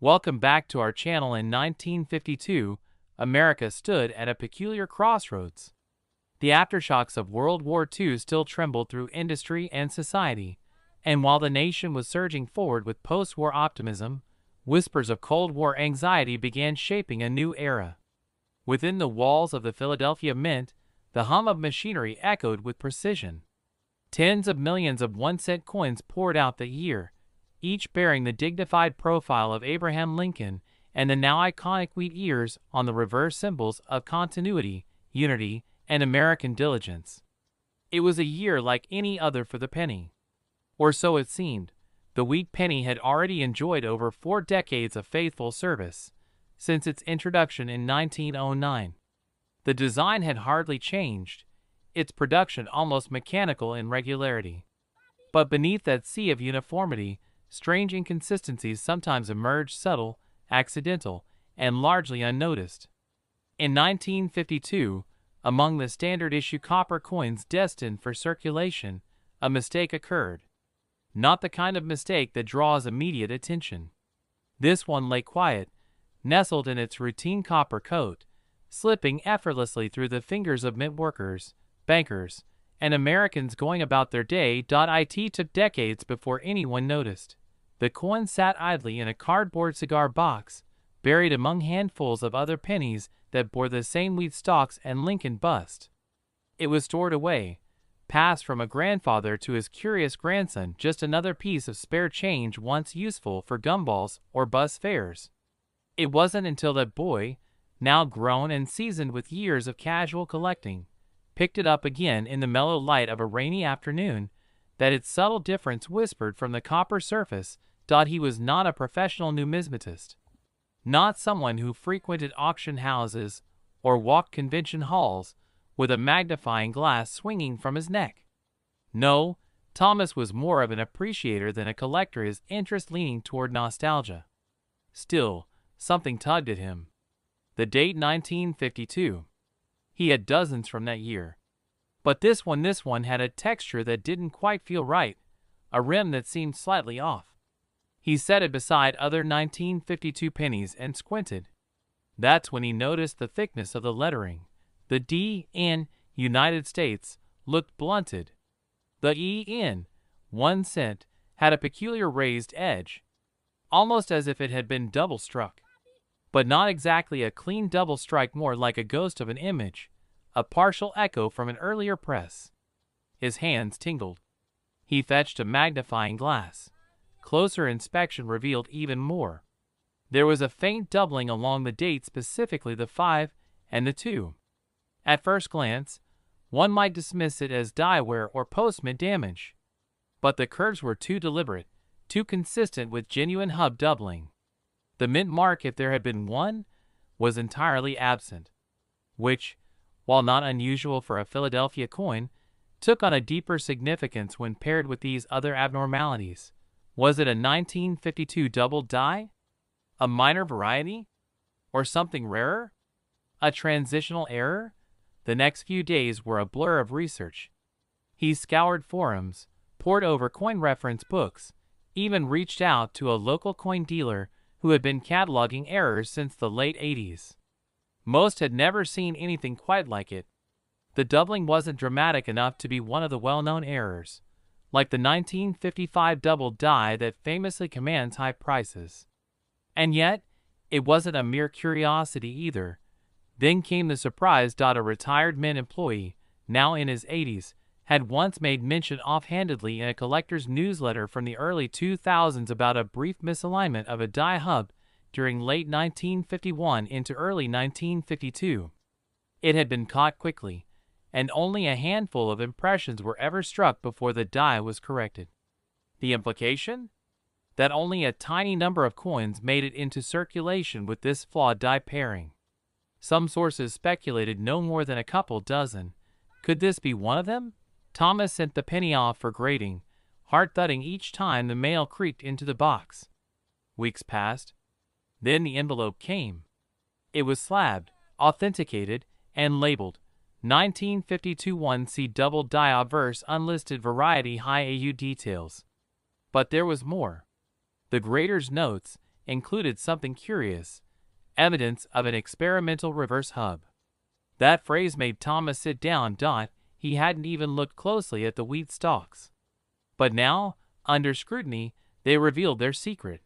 Welcome back to our channel. In 1952, America stood at a peculiar crossroads. The aftershocks of World War II still trembled through industry and society, and while the nation was surging forward with post-war optimism, whispers of Cold War anxiety began shaping a new era. Within the walls of the Philadelphia Mint, the hum of machinery echoed with precision. Tens of millions of 1-cent coins poured out that year, each bearing the dignified profile of Abraham Lincoln and the now iconic wheat ears on the reverse, symbols of continuity, unity, and American diligence. It was a year like any other for the penny. Or so it seemed. The wheat penny had already enjoyed over 4 decades of faithful service, since its introduction in 1909. The design had hardly changed, its production almost mechanical in regularity. But beneath that sea of uniformity, strange inconsistencies sometimes emerged, subtle, accidental, and largely unnoticed. In 1952, among the standard-issue copper coins destined for circulation, a mistake occurred. Not the kind of mistake that draws immediate attention. This one lay quiet, nestled in its routine copper coat, slipping effortlessly through the fingers of mint workers, bankers, and Americans going about their day. It took decades before anyone noticed. The coin sat idly in a cardboard cigar box, buried among handfuls of other pennies that bore the same wheat stalks and Lincoln bust. It was stored away, passed from a grandfather to his curious grandson, just another piece of spare change once useful for gumballs or bus fares. It wasn't until that boy, now grown and seasoned with years of casual collecting, picked it up again in the mellow light of a rainy afternoon, that its subtle difference whispered from the copper surface. He was not a professional numismatist, not someone who frequented auction houses or walked convention halls with a magnifying glass swinging from his neck. No, Thomas was more of an appreciator than a collector, his interest leaning toward nostalgia. Still, something tugged at him. The date 1952. He had dozens from that year. But this one had a texture that didn't quite feel right, a rim that seemed slightly off. He set it beside other 1952 pennies and squinted. That's when he noticed the thickness of the lettering. The D in United States looked blunted. The E in 1 cent had a peculiar raised edge, almost as if it had been double struck. But not exactly a clean double strike, more like a ghost of an image, a partial echo from an earlier press. His hands tingled. He fetched a magnifying glass. Closer inspection revealed even more. There was a faint doubling along the date, specifically the 5 and the 2. At first glance, one might dismiss it as die wear or post-mint damage. But the curves were too deliberate, too consistent with genuine hub doubling. The mint mark, if there had been one, was entirely absent, which, while not unusual for a Philadelphia coin, took on a deeper significance when paired with these other abnormalities. Was it a 1952 double die? A minor variety? Or something rarer? A transitional error? The next few days were a blur of research. He scoured forums, pored over coin reference books, even reached out to a local coin dealer who had been cataloging errors since the late 80s. Most had never seen anything quite like it. The doubling wasn't dramatic enough to be one of the well-known errors, like the 1955 double die that famously commands high prices. And yet, it wasn't a mere curiosity either. Then came the surprise. A retired mint employee, now in his 80s, had once made mention offhandedly in a collector's newsletter from the early 2000s about a brief misalignment of a die hub during late 1951 into early 1952. It had been caught quickly, and only a handful of impressions were ever struck before the die was corrected. The implication? That only a tiny number of coins made it into circulation with this flawed die pairing. Some sources speculated no more than a couple dozen. Could this be one of them? Thomas sent the penny off for grading, heart thudding each time the mail creaked into the box. Weeks passed. Then the envelope came. It was slabbed, authenticated, and labeled 1952 1C double die obverse unlisted variety high AU details. But there was more. The grader's notes, included something curious: evidence of an experimental reverse hub. That phrase made Thomas sit down. He hadn't even looked closely at the wheat stalks. But now, under scrutiny, they revealed their secret.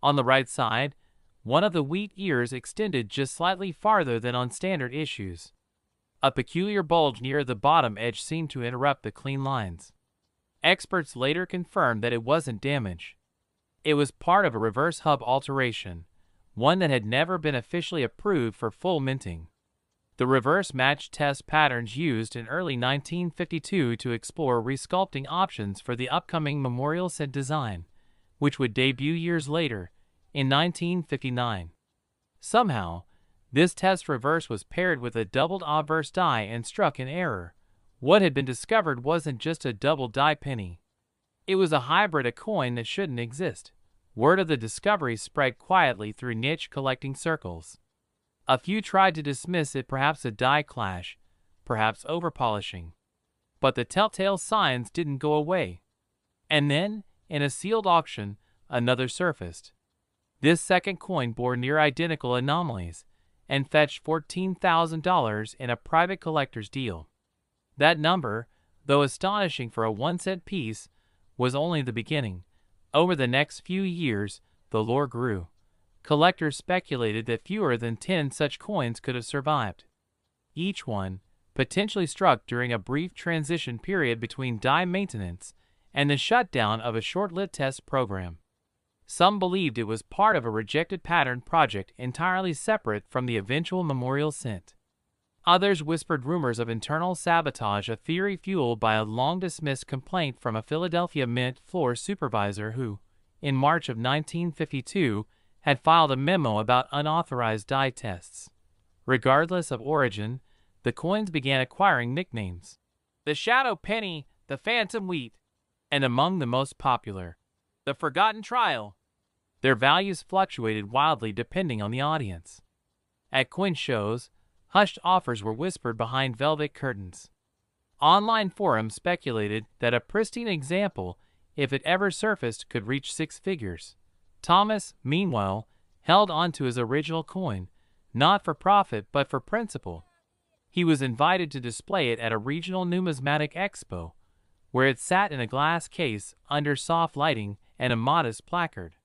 On the right side, one of the wheat ears extended just slightly farther than on standard issues. A peculiar bulge near the bottom edge seemed to interrupt the clean lines. Experts later confirmed that it wasn't damage. It was part of a reverse hub alteration, one that had never been officially approved for full minting. The reverse match test patterns used in early 1952 to explore resculpting options for the upcoming memorial set design, which would debut years later, in 1959. Somehow, this test reverse was paired with a doubled obverse die and struck in error. What had been discovered wasn't just a double die penny. It was a hybrid, a coin that shouldn't exist. Word of the discovery spread quietly through niche collecting circles. A few tried to dismiss it, perhaps a die clash, perhaps overpolishing. But the telltale signs didn't go away. And then, in a sealed auction, another surfaced. This second coin bore near-identical anomalies and fetched $14,000 in a private collector's deal. That number, though astonishing for a 1-cent piece, was only the beginning. Over the next few years, the lore grew. Collectors speculated that fewer than 10 such coins could have survived. Each one, potentially struck during a brief transition period between die maintenance and the shutdown of a short-lived test program. Some believed it was part of a rejected pattern project entirely separate from the eventual memorial cent. Others whispered rumors of internal sabotage, a theory fueled by a long-dismissed complaint from a Philadelphia mint floor supervisor who, in March of 1952, had filed a memo about unauthorized die tests. Regardless of origin, the coins began acquiring nicknames: the Shadow Penny, the Phantom Wheat, and among the most popular, the Forgotten Trial. Their values fluctuated wildly depending on the audience. At coin shows, hushed offers were whispered behind velvet curtains. Online forums speculated that a pristine example, if it ever surfaced, could reach 6 figures. Thomas, meanwhile, held on to his original coin, not for profit but for principle. He was invited to display it at a regional numismatic expo, where it sat in a glass case under soft lighting and a modest placard.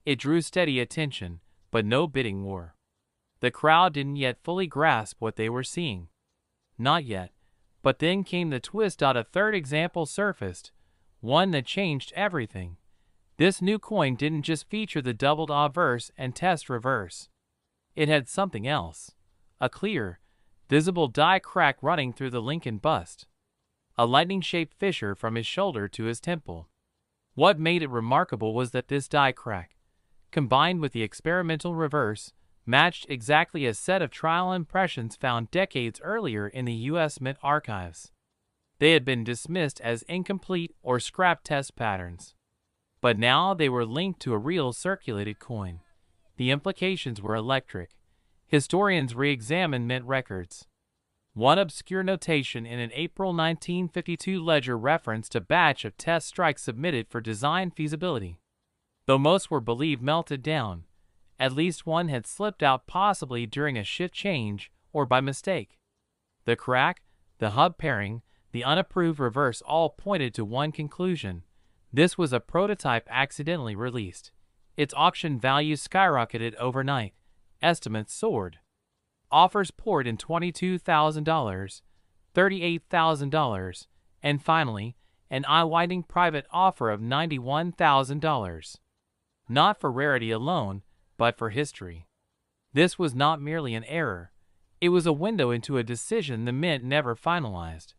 It drew steady attention, but no bidding war. The crowd didn't yet fully grasp what they were seeing. Not yet, but then came the twist. A third example surfaced, one that changed everything. This new coin didn't just feature the doubled obverse and test reverse. It had something else: a clear, visible die crack running through the Lincoln bust, a lightning-shaped fissure from his shoulder to his temple. What made it remarkable was that this die crack, combined with the experimental reverse, matched exactly a set of trial impressions found decades earlier in the U.S. Mint archives. They had been dismissed as incomplete or scrap test patterns. But now they were linked to a real circulated coin. The implications were electric. Historians re-examined mint records. One obscure notation in an April 1952 ledger referenced a batch of test strikes submitted for design feasibility. Though most were believed melted down, at least one had slipped out, possibly during a shift change or by mistake. The crack, the hub pairing, the unapproved reverse all pointed to one conclusion: this was a prototype accidentally released. Its auction value skyrocketed overnight. Estimates soared. Offers poured in: $22,000, $38,000, and finally, an eye-widening private offer of $91,000. Not for rarity alone, but for history. This was not merely an error. It was a window into a decision the mint never finalized.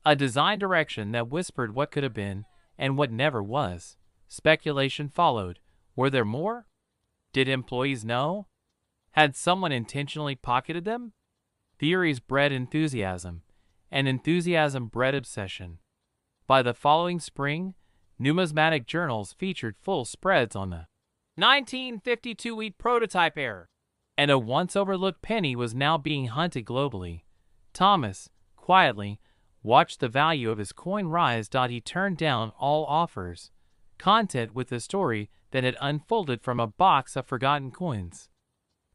A design direction that whispered what could have been and what never was. Speculation followed. Were there more? Did employees know? Had someone intentionally pocketed them? Theories bred enthusiasm, and enthusiasm bred obsession. By the following spring, numismatic journals featured full spreads on the 1952 wheat prototype error, and a once-overlooked penny was now being hunted globally. Thomas, quietly, watched the value of his coin rise. He turned down all offers. content with the story that had unfolded from a box of forgotten coins.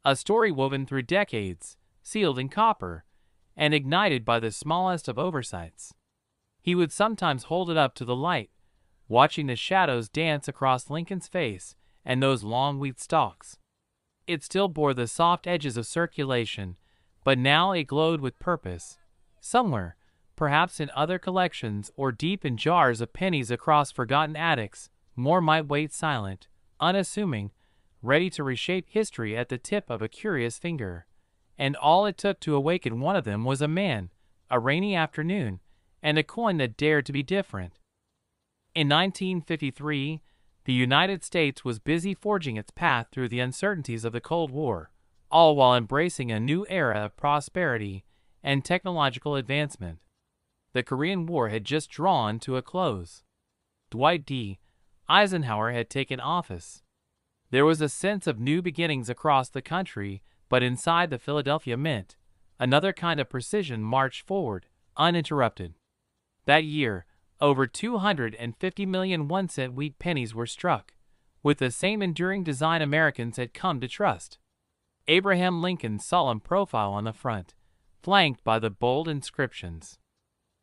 A story woven through decades, sealed in copper, and ignited by the smallest of oversights. He would sometimes hold it up to the light, watching the shadows dance across Lincoln's face and those long wheat stalks. It still bore the soft edges of circulation, but now it glowed with purpose. Somewhere, perhaps in other collections or deep in jars of pennies across forgotten attics, more might wait silent, unassuming, ready to reshape history at the tip of a curious finger. And all it took to awaken one of them was a man, a rainy afternoon, and a coin that dared to be different. In 1953, the United States was busy forging its path through the uncertainties of the Cold War, all while embracing a new era of prosperity and technological advancement. The Korean War had just drawn to a close. Dwight D. Eisenhower had taken office. There was a sense of new beginnings across the country, but inside the Philadelphia Mint, another kind of precision marched forward, uninterrupted. That year, over 250 million 1-cent wheat pennies were struck, with the same enduring design Americans had come to trust. Abraham Lincoln's solemn profile on the front, flanked by the bold inscriptions.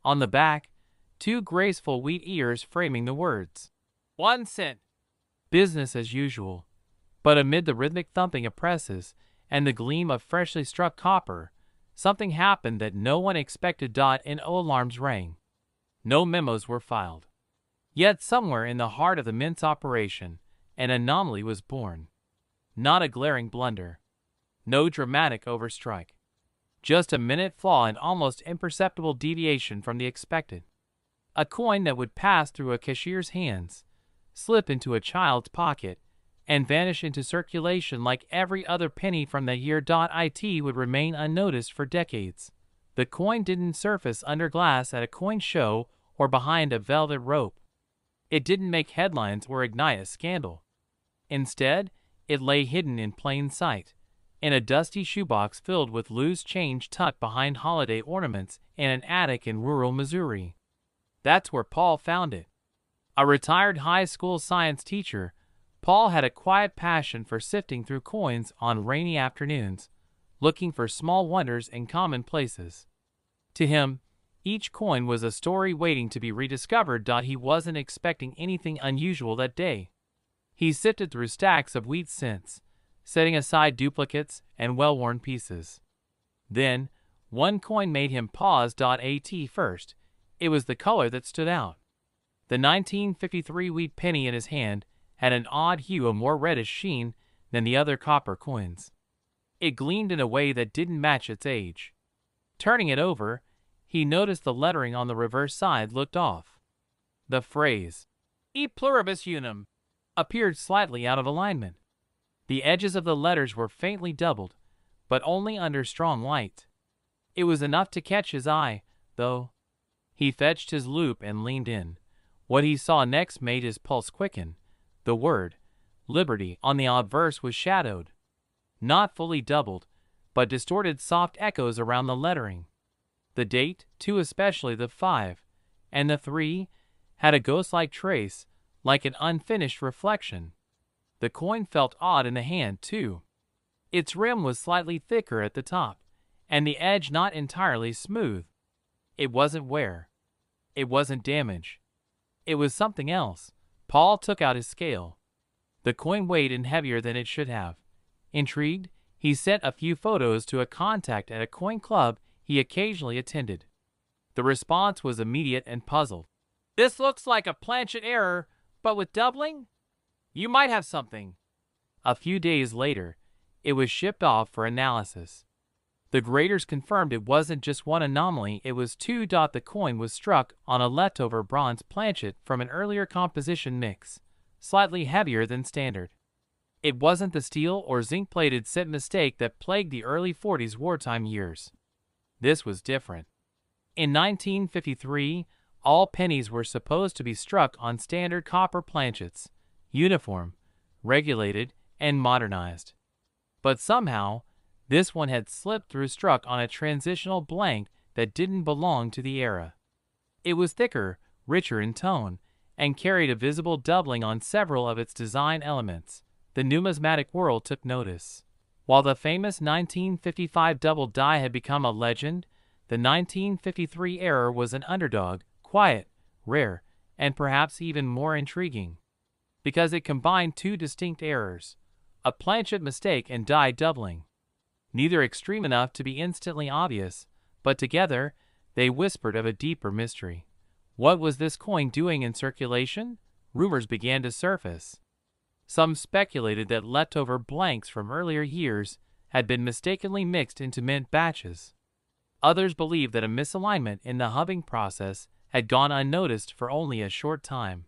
On the back, 2 graceful wheat ears framing the words, 1 cent. Business as usual. But amid the rhythmic thumping of presses and the gleam of freshly struck copper, something happened that no one expected. And alarms rang. No memos were filed. Yet somewhere in the heart of the mint's operation, an anomaly was born. Not a glaring blunder. No dramatic overstrike. Just a minute flaw and almost imperceptible deviation from the expected. A coin that would pass through a cashier's hands, slip into a child's pocket, and vanish into circulation like every other penny from the year. It would remain unnoticed for decades. The coin didn't surface under glass at a coin show or behind a velvet rope. It didn't make headlines or ignite a scandal. Instead, it lay hidden in plain sight, in a dusty shoebox filled with loose change tucked behind holiday ornaments in an attic in rural Missouri. That's where Paul found it. A retired high school science teacher, Paul had a quiet passion for sifting through coins on rainy afternoons, looking for small wonders in common places. To him, each coin was a story waiting to be rediscovered. He wasn't expecting anything unusual that day. He sifted through stacks of wheat cents, setting aside duplicates and well-worn pieces. Then, one coin made him pause. At first, it was the color that stood out. The 1953 wheat penny in his hand had an odd hue, a more reddish sheen than the other copper coins. It gleamed in a way that didn't match its age. Turning it over, he noticed the lettering on the reverse side looked off. The phrase, "E pluribus unum," appeared slightly out of alignment. The edges of the letters were faintly doubled, but only under strong light. It was enough to catch his eye, though. He fetched his loupe and leaned in. What he saw next made his pulse quicken. The word, Liberty, on the obverse was shadowed. Not fully doubled, but distorted soft echoes around the lettering. The date, too, especially the 5, and the 3, had a ghost-like trace, like an unfinished reflection. The coin felt odd in the hand, too. Its rim was slightly thicker at the top, and the edge not entirely smooth. It wasn't wear. It wasn't damage. It was something else. Paul took out his scale. The coin weighed in heavier than it should have. Intrigued, he sent a few photos to a contact at a coin club he occasionally attended. The response was immediate and puzzled. "This looks like a planchet error, but with doubling? You might have something." A few days later, it was shipped off for analysis. The graders confirmed it wasn't just one anomaly, it was 2. The coin was struck on a leftover bronze planchet from an earlier composition mix, slightly heavier than standard. It wasn't the steel or zinc-plated set mistake that plagued the early 40s wartime years. This was different. In 1953, all pennies were supposed to be struck on standard copper planchets, uniform, regulated, and modernized. But somehow, this one had slipped through, struck on a transitional blank that didn't belong to the era. It was thicker, richer in tone, and carried a visible doubling on several of its design elements. The numismatic world took notice. While the famous 1955 double die had become a legend, the 1953 error was an underdog, quiet, rare, and perhaps even more intriguing, because it combined two distinct errors, a planchet mistake and die doubling. Neither extreme enough to be instantly obvious, but together they whispered of a deeper mystery. What was this coin doing in circulation? Rumors began to surface. Some speculated that leftover blanks from earlier years had been mistakenly mixed into mint batches. Others believed that a misalignment in the hubbing process had gone unnoticed for only a short time.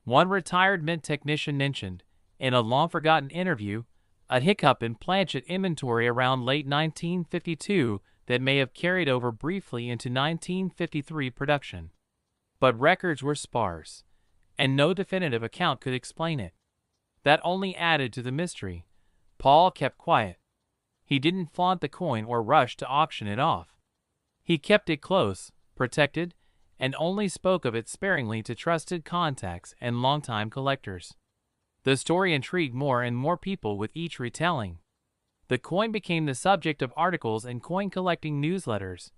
One retired mint technician mentioned, in a long-forgotten interview, a hiccup in planchet inventory around late 1952 that may have carried over briefly into 1953 production. But records were sparse, and no definitive account could explain it. That only added to the mystery. Paul kept quiet. He didn't flaunt the coin or rush to auction it off. He kept it close, protected, and only spoke of it sparingly to trusted contacts and longtime collectors. The story intrigued more and more people with each retelling. The coin became the subject of articles and coin-collecting newsletters,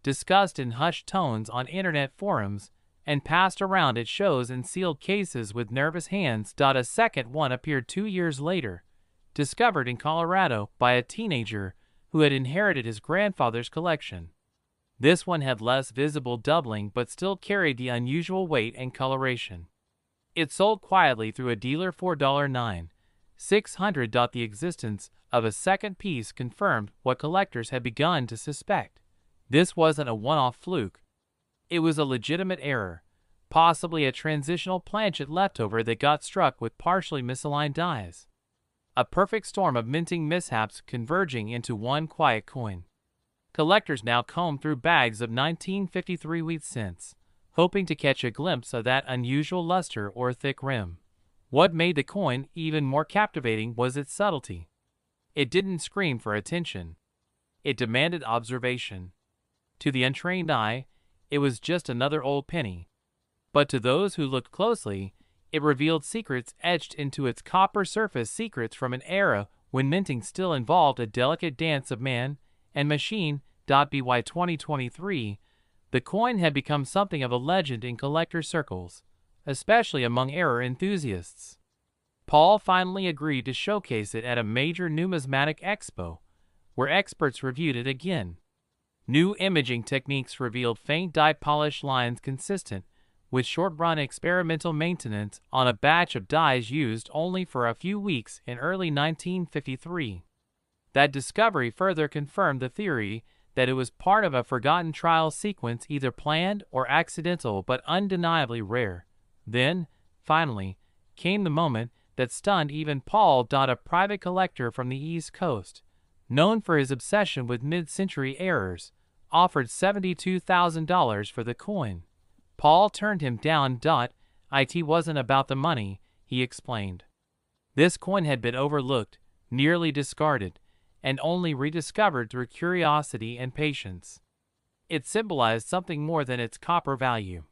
discussed in hushed tones on internet forums, and passed around at shows in sealed cases with nervous hands. A second one appeared 2 years later, discovered in Colorado by a teenager who had inherited his grandfather's collection. This one had less visible doubling but still carried the unusual weight and coloration. It sold quietly through a dealer for $9,600. The existence of a second piece confirmed what collectors had begun to suspect. This wasn't a one-off fluke. It was a legitimate error, possibly a transitional planchet leftover that got struck with partially misaligned dies. A perfect storm of minting mishaps converging into one quiet coin. Collectors now combed through bags of 1953 wheat cents, hoping to catch a glimpse of that unusual luster or thick rim. What made the coin even more captivating was its subtlety. It didn't scream for attention. It demanded observation. To the untrained eye, it was just another old penny. But to those who looked closely, it revealed secrets etched into its copper surface, secrets from an era when minting still involved a delicate dance of man and machine. By 2023, the coin had become something of a legend in collector circles, especially among error enthusiasts. Paul finally agreed to showcase it at a major numismatic expo, where experts reviewed it again. New imaging techniques revealed faint die polish lines consistent with short-run experimental maintenance on a batch of dies used only for a few weeks in early 1953. That discovery further confirmed the theory that it was part of a forgotten trial sequence, either planned or accidental but undeniably rare. Then, finally, came the moment that stunned even Paul. A private collector from the East Coast, known for his obsession with mid-century errors, offered $72,000 for the coin. Paul turned him down. It wasn't about the money, he explained. This coin had been overlooked, nearly discarded, and only rediscovered through curiosity and patience. It symbolized something more than its copper value.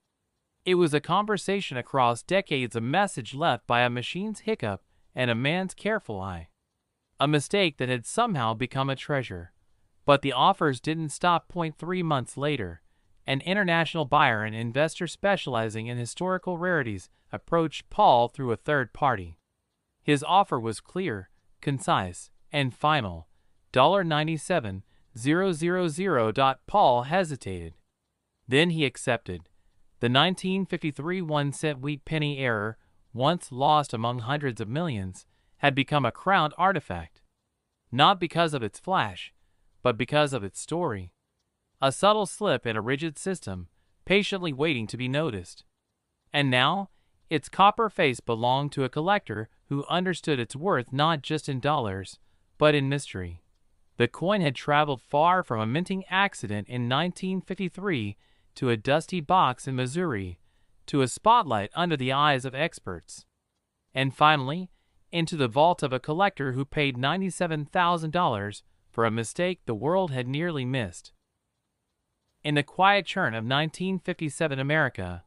It was a conversation across decades, a message left by a machine's hiccup and a man's careful eye. A mistake that had somehow become a treasure. But the offers didn't stop. 3 months later, an international buyer and investor specializing in historical rarities approached Paul through a third party. His offer was clear, concise, and final: $97,000. Paul hesitated. Then he accepted. The 1953 1-cent wheat penny error, once lost among hundreds of millions, had become a crowned artifact. Not because of its flash, but because of its story. A subtle slip in a rigid system, patiently waiting to be noticed. And now, its copper face belonged to a collector who understood its worth not just in dollars, but in mystery. The coin had traveled far from a minting accident in 1953 to a dusty box in Missouri, to a spotlight under the eyes of experts, and finally, into the vault of a collector who paid $97,000 for a mistake the world had nearly missed. In the quiet churn of 1957 America,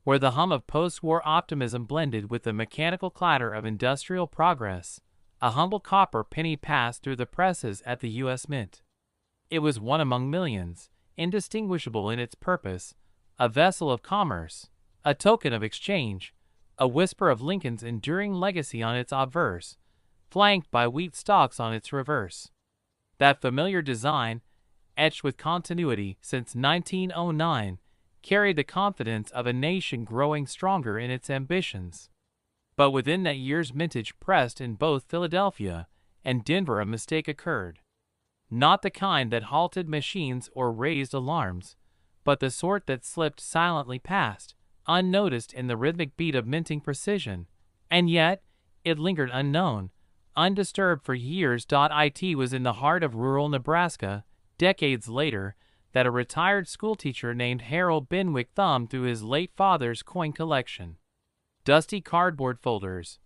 where the hum of post-war optimism blended with the mechanical clatter of industrial progress. A humble copper penny passed through the presses at the U.S. Mint. It was one among millions, indistinguishable in its purpose, a vessel of commerce, a token of exchange, a whisper of Lincoln's enduring legacy on its obverse, flanked by wheat stalks on its reverse. That familiar design, etched with continuity since 1909, carried the confidence of a nation growing stronger in its ambitions. But within that year's mintage pressed in both Philadelphia and Denver a mistake occurred. Not the kind that halted machines or raised alarms, but the sort that slipped silently past, unnoticed in the rhythmic beat of minting precision, and yet it lingered unknown, undisturbed for years. It was in the heart of rural Nebraska, decades later, that a retired schoolteacher named Harold Benwick thumbed through his late father's coin collection. Dusty cardboard folders,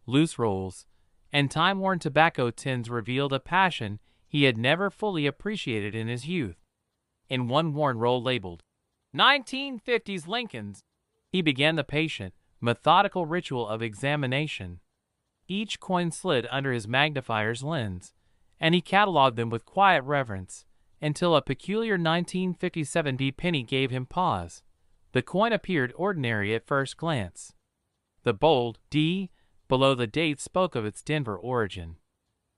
loose rolls, and time-worn tobacco tins revealed a passion he had never fully appreciated in his youth. In one worn roll labeled 1950s Lincolns, he began the patient, methodical ritual of examination. Each coin slid under his magnifier's lens, and he cataloged them with quiet reverence, until a peculiar 1957 D penny gave him pause. The coin appeared ordinary at first glance. The bold D below the date spoke of its Denver origin.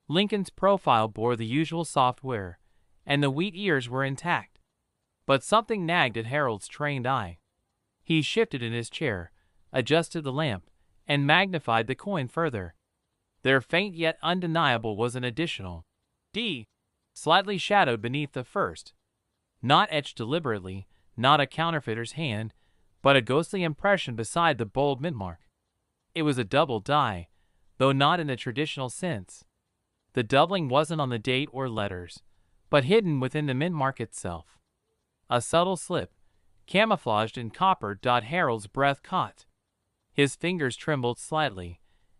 Lincoln's profile bore the usual software, and the wheat ears were intact. But something nagged at Harold's trained eye. He shifted in his chair, adjusted the lamp, and magnified the coin further. There, faint yet undeniable, was an additional D, slightly shadowed beneath the first. Not etched deliberately, not a counterfeiter's hand, but a ghostly impression beside the bold mint mark. It was a double die, though not in the traditional sense. The doubling wasn't on the date or letters, but hidden within the mint mark itself. A subtle slip, camouflaged in copper. Harold's breath caught. His fingers trembled slightly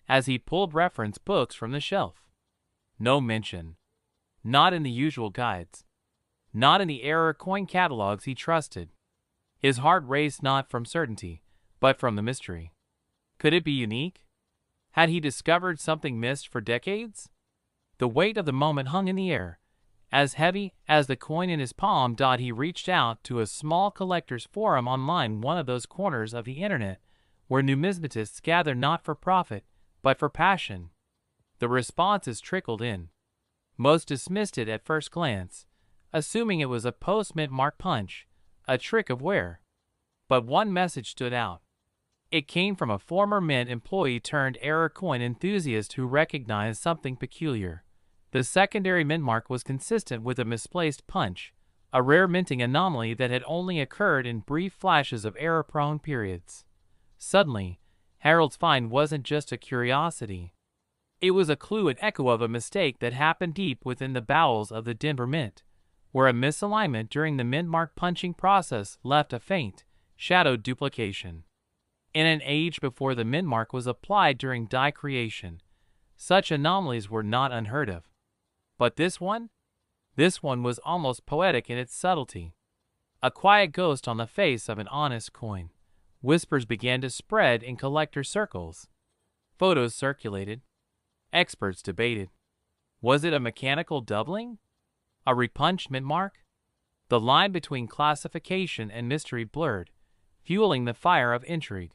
as he pulled reference books from the shelf. No mention. Not in the usual guides. Not in the error coin catalogs he trusted. His heart raced not from certainty, but from the mystery. Could it be unique? Had he discovered something missed for decades? The weight of the moment hung in the air, as heavy as the coin in his palm. He reached out to a small collectors' forum online, one of those corners of the internet where numismatists gather not for profit, but for passion. The responses trickled in. Most dismissed it at first glance, assuming it was a post-mint mark punch, a trick of wear. But one message stood out. It came from a former mint employee turned error coin enthusiast who recognized something peculiar. The secondary mint mark was consistent with a misplaced punch, a rare minting anomaly that had only occurred in brief flashes of error-prone periods. Suddenly, Harold's find wasn't just a curiosity. It was a clue, an echo of a mistake that happened deep within the bowels of the Denver Mint, where a misalignment during the mint mark punching process left a faint, shadowed duplication. In an age before the mint mark was applied during die creation, such anomalies were not unheard of. But this one? This one was almost poetic in its subtlety. A quiet ghost on the face of an honest coin. Whispers began to spread in collector circles. Photos circulated. Experts debated. Was it a mechanical doubling? A repunched mint mark? The line between classification and mystery blurred, fueling the fire of intrigue.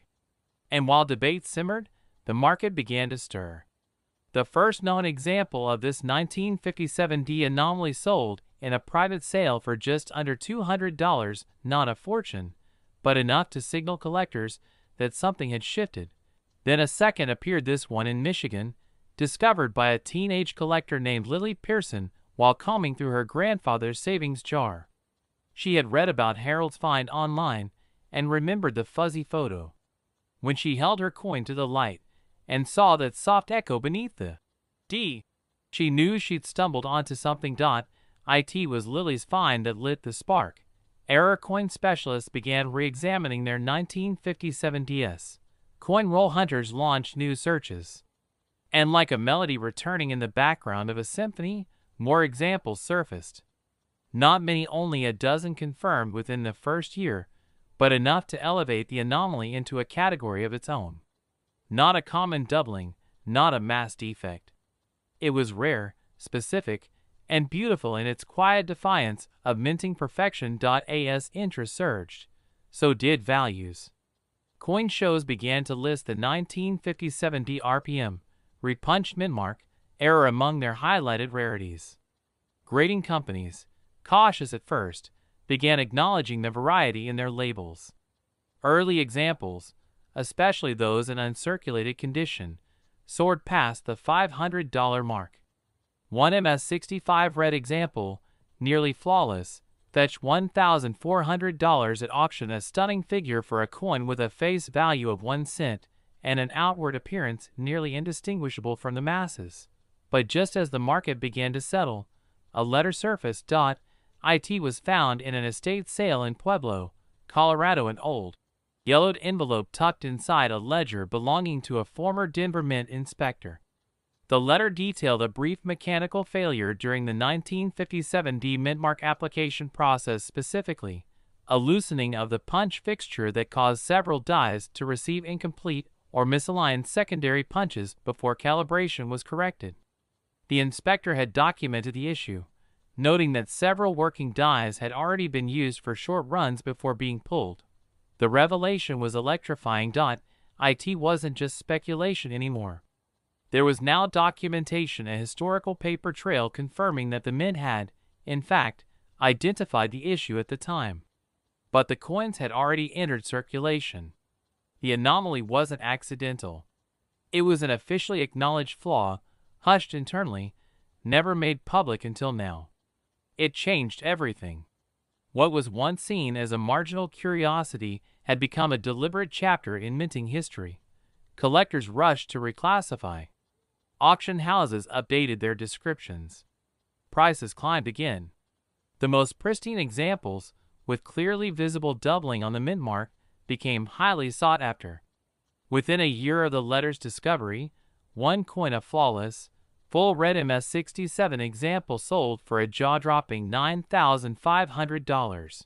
And while debate simmered, the market began to stir. The first known example of this 1957 D anomaly sold in a private sale for just under $200, not a fortune, but enough to signal collectors that something had shifted. Then a second appeared, this one in Michigan, discovered by a teenage collector named Lily Pearson while combing through her grandfather's savings jar. She had read about Harold's find online and remembered the fuzzy photo. When she held her coin to the light and saw that soft echo beneath the D, she knew she'd stumbled onto something. It was Lily's find that lit the spark. Error coin specialists began re-examining their 1957 DS. Coin roll hunters launched new searches. And like a melody returning in the background of a symphony, more examples surfaced. Not many, only a dozen confirmed within the first year, but enough to elevate the anomaly into a category of its own. Not a common doubling, not a mass defect. It was rare, specific, and beautiful in its quiet defiance of minting perfection. As interest surged, so did values. Coin shows began to list the 1957 DRPM, repunched mintmark, error among their highlighted rarities. Grading companies, cautious at first, began acknowledging the variety in their labels. Early examples, especially those in uncirculated condition, soared past the $500 mark. One MS-65 red example, nearly flawless, fetched $1,400 at auction, a stunning figure for a coin with a face value of 1 cent and an outward appearance nearly indistinguishable from the masses. But just as the market began to settle, a letter surfaced. It was found in an estate sale in Pueblo, Colorado, an old, yellowed envelope tucked inside a ledger belonging to a former Denver Mint inspector. The letter detailed a brief mechanical failure during the 1957 mintmark application process, specifically a loosening of the punch fixture that caused several dies to receive incomplete or misaligned secondary punches before calibration was corrected. The inspector had documented the issue, noting that several working dies had already been used for short runs before being pulled. The revelation was electrifying. It wasn't just speculation anymore. There was now documentation, a historical paper trail confirming that the mint had, in fact, identified the issue at the time. But the coins had already entered circulation. The anomaly wasn't accidental. It was an officially acknowledged flaw, hushed internally, never made public until now. It changed everything. What was once seen as a marginal curiosity had become a deliberate chapter in minting history. Collectors rushed to reclassify. Auction houses updated their descriptions. Prices climbed again. The most pristine examples, with clearly visible doubling on the mint mark, became highly sought after. Within a year of the letter's discovery, one coin, a flawless, full red MS-67 example, sold for a jaw-dropping $9,500.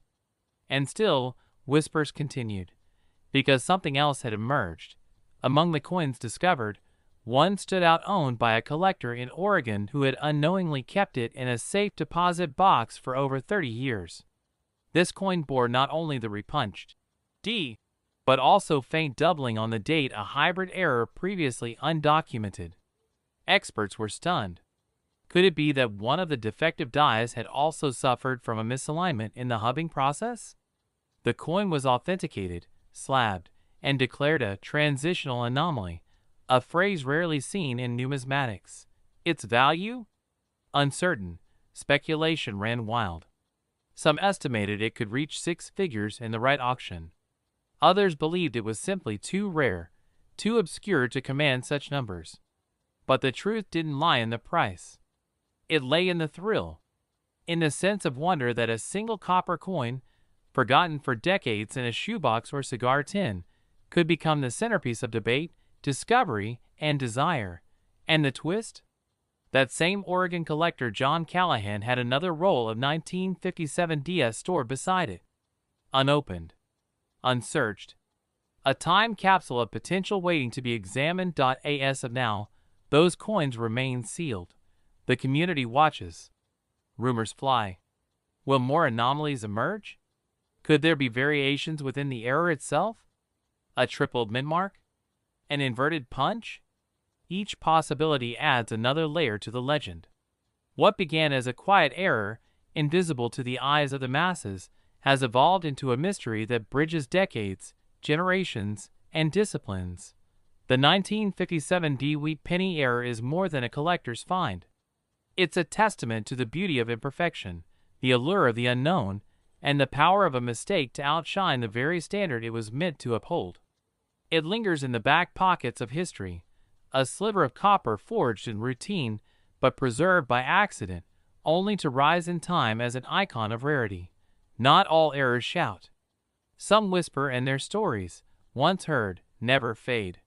And still, whispers continued, because something else had emerged. Among the coins discovered, one stood out, owned by a collector in Oregon who had unknowingly kept it in a safe deposit box for over 30 years. This coin bore not only the repunched D, but also faint doubling on the date, a hybrid error previously undocumented. Experts were stunned. Could it be that one of the defective dies had also suffered from a misalignment in the hubbing process? The coin was authenticated, slabbed, and declared a transitional anomaly, a phrase rarely seen in numismatics. Its value? Uncertain. Speculation ran wild. Some estimated it could reach 6 figures in the right auction. Others believed it was simply too rare, too obscure to command such numbers. But the truth didn't lie in the price. It lay in the thrill, in the sense of wonder that a single copper coin, forgotten for decades in a shoebox or cigar tin, could become the centerpiece of debate, discovery, and desire. And the twist? That same Oregon collector John Callahan had another roll of 1957 DS stored beside it. Unopened. Unsearched. A time capsule of potential waiting to be examined. As of now, those coins remain sealed. The community watches. Rumors fly. Will more anomalies emerge? Could there be variations within the error itself? A tripled mint mark? An inverted punch? Each possibility adds another layer to the legend. What began as a quiet error, invisible to the eyes of the masses, has evolved into a mystery that bridges decades, generations, and disciplines. The 1957 Wheat Penny error is more than a collector's find. It's a testament to the beauty of imperfection, the allure of the unknown, and the power of a mistake to outshine the very standard it was meant to uphold. It lingers in the back pockets of history, a sliver of copper forged in routine but preserved by accident, only to rise in time as an icon of rarity. Not all errors shout. Some whisper, and their stories, once heard, never fade.